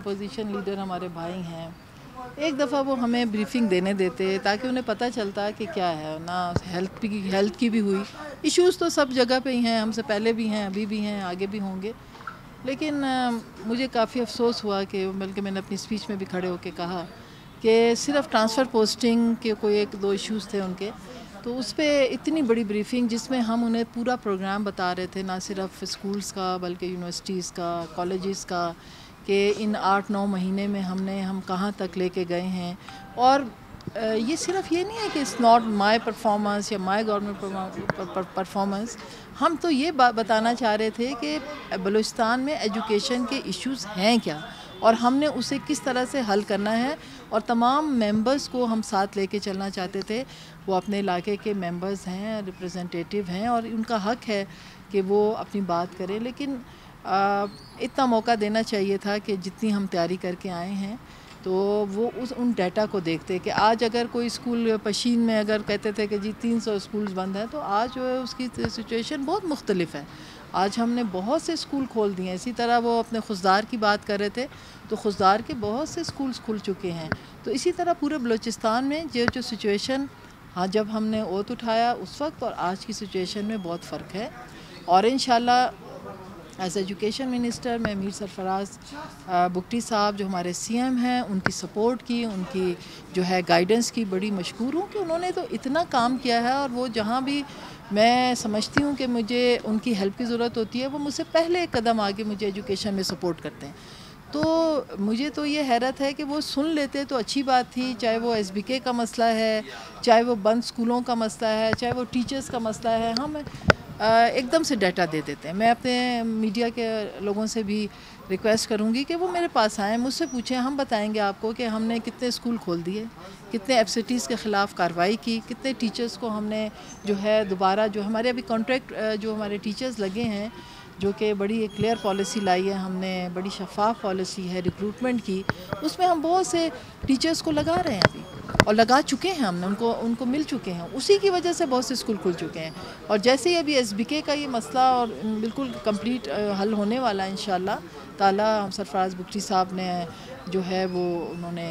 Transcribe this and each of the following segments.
Opposition leader ہمارے بھائی ہیں، ایک دفعہ وہ ہمیں بریفنگ دینے دیتے تاکہ انہیں پتہ چلتا کہ کیا ہے نا، ہیلتھ کی بھی ہوئی ایشوز تو سب جگہ پہ ہی ہیں، ہم سے پہلے بھی ہیں، ابھی بھی ہیں، آگے بھی ہوں گے. لیکن مجھے کافی افسوس ہوا کہ بلکہ میں نے اپنی اسپیچ میں بھی کھڑے ہو کے کہا کہ صرف ٹرانسفر پوسٹنگ کے کوئی ایک دو ایشوز تھے ان کے، تو اس پہ اتنی بڑی بریفنگ جس میں ہم انہیں پورا پروگرام بتا رہے تھے، نہ صرف اسکولز کا بلکہ یونیورسٹیز کا، کالجز کا، کہ ان 8-9 مہینے میں ہم کہاں تک لے کے گئے ہیں. اور یہ صرف یہ نہیں ہے کہ اٹس ناٹ مائی پرفارمنس یا مائی گورنمنٹ پرفارمنس، ہم تو یہ بتانا چاہ رہے تھے کہ بلوچستان میں ایجوکیشن کے ایشوز ہیں کیا اور ہم نے اسے کس طرح سے حل کرنا ہے. اور تمام ممبرز کو ہم ساتھ لے کے چلنا چاہتے تھے. وہ اپنے علاقے کے ممبرز ہیں، ریپریزنٹیٹیو ہیں، اور ان کا حق ہے کہ وہ اپنی بات کریں. لیکن اتنا موقع دینا چاہیے تھا کہ جتنی ہم تیاری کر کے آئے ہیں تو وہ ان ڈیٹا کو دیکھتے کہ آج اگر کوئی اسکول پشین میں اگر کہتے تھے کہ جی 300 اسکولز بند ہیں، تو آج جو ہے اس کی سچویشن بہت مختلف ہے. آج ہم نے بہت سے اسکول کھول دیے ہیں. اسی طرح وہ اپنے خضدار کی بات کر رہے تھے، تو خضدار کے بہت سے اسکولز کھل چکے ہیں. تو اسی طرح پورے بلوچستان میں جو سچویشن جب ہم نے اوت اٹھایا اس وقت اور آج کی سچویشن میں بہت فرق ہے. اور انشاءاللہ ایز ایجوکیشن منسٹر میں میر سرفراز بگٹی صاحب جو ہمارے سی ایم ہیں، ان کی سپورٹ کی، ان کی جو ہے گائیڈنس کی بڑی مشکور ہوں کہ انہوں نے تو اتنا کام کیا ہے. اور وہ جہاں بھی میں سمجھتی ہوں کہ مجھے ان کی ہیلپ کی ضرورت ہوتی ہے، وہ مجھ سے پہلے ایک قدم آگے مجھے ایجوکیشن میں سپورٹ کرتے ہیں. تو مجھے تو یہ حیرت ہے کہ وہ سن لیتے تو اچھی بات تھی، چاہے وہ ایس بی کے کا مسئلہ ہے، چاہے وہ بند اسکولوں کا مسئلہ ہے، چاہے وہ ٹیچرز کا مسئلہ ہے. ہم ایک دم سے ڈیٹا دے دیتے ہیں. میں اپنے میڈیا کے لوگوں سے بھی ریکویسٹ کروں گی کہ وہ میرے پاس آئیں، مجھ سے پوچھیں، ہم بتائیں گے آپ کو کہ ہم نے کتنے اسکول کھول دیے، کتنے ایبسٹیز کے خلاف کارروائی کی، کتنے ٹیچرز کو ہم نے جو ہے دوبارہ جو ہمارے ابھی کانٹریکٹ جو ہمارے ٹیچرز لگے ہیں، جو کہ بڑی ایک کلیئر پالیسی لائی ہے ہم نے، بڑی شفاف پالیسی ہے ریکروٹمنٹ کی. اس میں ہم بہت سے ٹیچرز کو لگا رہے ہیں ابھی، اور لگا چکے ہیں، ہم نے ان کو مل چکے ہیں. اسی کی وجہ سے بہت سے اسکول کھل چکے ہیں. اور جیسے ہی ابھی ایس بی کے کا یہ مسئلہ اور بالکل کمپلیٹ حل ہونے والا ہے انشاءاللہ تعالیٰ. سرفراز بگٹی صاحب نے جو ہے وہ انہوں نے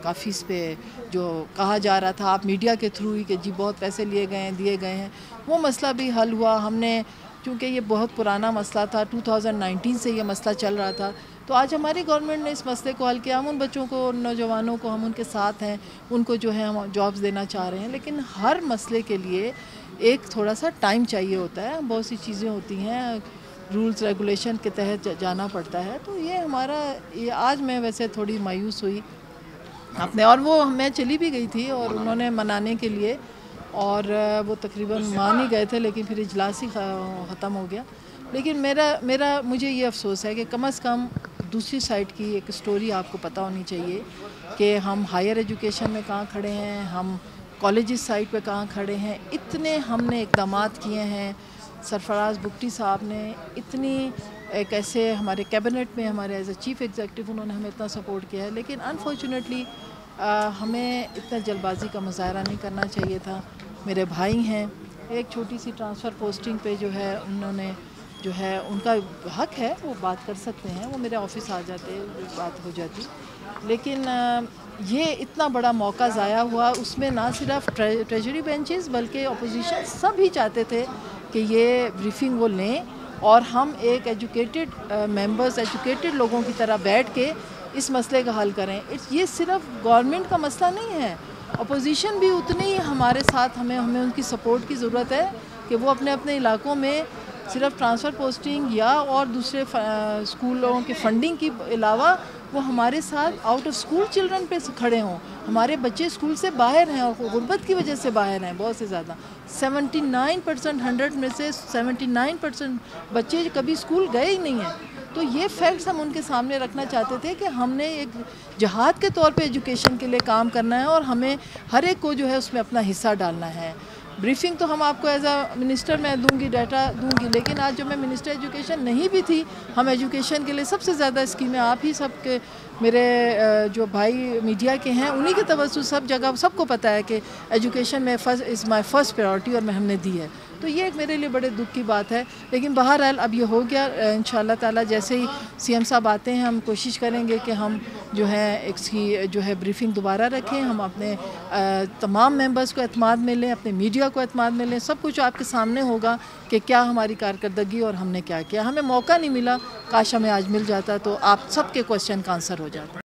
کافی اس پہ جو کہا جا رہا تھا آپ میڈیا کے تھرو ہی کہ جی بہت پیسے لیے گئے ہیں، وہ مسئلہ بھی حل ہوا. ہم نے کیونکہ یہ بہت پرانا مسئلہ تھا، 2019 سے یہ مسئلہ چل رہا تھا، تو آج ہماری گورنمنٹ نے اس مسئلے کو حل کیا. ہم ان بچوں کو، ان نوجوانوں کو، ہم ان کے ساتھ ہیں، ان کو جو ہے ہم جابز دینا چاہ رہے ہیں. لیکن ہر مسئلے کے لیے ایک تھوڑا سا ٹائم چاہیے ہوتا ہے، بہت سی چیزیں ہوتی ہیں، رولز ریگولیشن کے تحت جانا پڑتا ہے. تو یہ ہمارا آج میں ویسے تھوڑی مایوس ہوئی اپنے، اور وہ میں چلی بھی گئی تھی اور انہوں نے منانے کے لیے، اور وہ تقریباً مان ہی گئے تھے، لیکن پھر اجلاس ہی ختم ہو گیا. لیکن مجھے یہ افسوس ہے کہ کم از کم دوسری سائڈ کی ایک سٹوری آپ کو پتہ ہونی چاہیے کہ ہم ہائر ایجوکیشن میں کہاں کھڑے ہیں، ہم کالجز سائٹ پہ کہاں کھڑے ہیں. اتنے ہم نے اقدامات کیے ہیں. سرفراز بگٹی صاحب نے اتنی ایک ایسے ہمارے کیبنٹ میں ہمارے ایز اے چیف ایگزیکٹو انہوں نے ہمیں اتنا سپورٹ کیا ہے. لیکن انفارچونیٹلی ہمیں اتنا جلد بازی کا مظاہرہ نہیں کرنا چاہیے تھا. میرے بھائی ہیں، ایک چھوٹی سی ٹرانسفر پوسٹنگ پہ جو ہے انہوں نے جو ہے ان کا حق ہے، وہ بات کر سکتے ہیں، وہ میرے آفس آ جاتے، بات ہو جاتی. لیکن یہ اتنا بڑا موقع ضائع ہوا. اس میں نہ صرف ٹریجری بینچز بلکہ اپوزیشن سب ہی چاہتے تھے کہ یہ بریفنگ وہ لیں اور ہم ایک ایجوکیٹڈ ممبرز، ایجوکیٹڈ لوگوں کی طرح بیٹھ کے اس مسئلے کا حل کریں. یہ صرف گورنمنٹ کا مسئلہ نہیں ہے، اپوزیشن بھی اتنی ہی ہمارے ساتھ، ہمیں ان کی سپورٹ کی ضرورت ہے کہ وہ اپنے اپنے علاقوں میں صرف ٹرانسفر پوسٹنگ یا اور دوسرے اسکولوں کی فنڈنگ کے علاوہ وہ ہمارے ساتھ آؤٹ آف اسکول چلڈرن پہ کھڑے ہوں. ہمارے بچے اسکول سے باہر ہیں اور غربت کی وجہ سے باہر ہیں بہت سے زیادہ. 79% 100 میں سے 79% بچے کبھی اسکول گئے ہی نہیں ہیں. تو یہ فیکٹس ہم ان کے سامنے رکھنا چاہتے تھے کہ ہم نے ایک جہاد کے طور پہ ایجوکیشن کے لیے کام کرنا ہے اور ہمیں ہر ایک کو جو ہے اس میں اپنا حصہ ڈالنا ہے. بریفنگ تو ہم آپ کو ایز اے منسٹر میں دوں گی، ڈیٹا دوں گی، لیکن آج جب میں منسٹر ایجوکیشن نہیں بھی تھی، ہم ایجوکیشن کے لیے سب سے زیادہ اسکیمیں آپ ہی سب کے، میرے جو بھائی میڈیا کے ہیں انہی کے توسط سب جگہ سب کو پتہ ہے کہ ایجوکیشن میں از مائی فرسٹ پریورٹی اور ہم نے دی ہے. تو یہ ایک میرے لیے بڑے دکھ کی بات ہے، لیکن بہرحال اب یہ ہو گیا انشاءاللہ تعالیٰ. جیسے ہی سی ایم صاحب آتے ہیں ہم کوشش کریں گے کہ ہم جو ہے اس کی جو ہے بریفنگ دوبارہ رکھیں، ہم اپنے تمام ممبرز کو اعتماد میں لیں، اپنے میڈیا کو اعتماد میں لیں. سب کچھ آپ کے سامنے ہوگا کہ کیا ہماری کارکردگی اور ہم نے کیا کیا. ہمیں موقع نہیں ملا، کاش ہمیں آج مل جاتا تو آپ سب کے کوشچن کا آنسر ہو جاتا.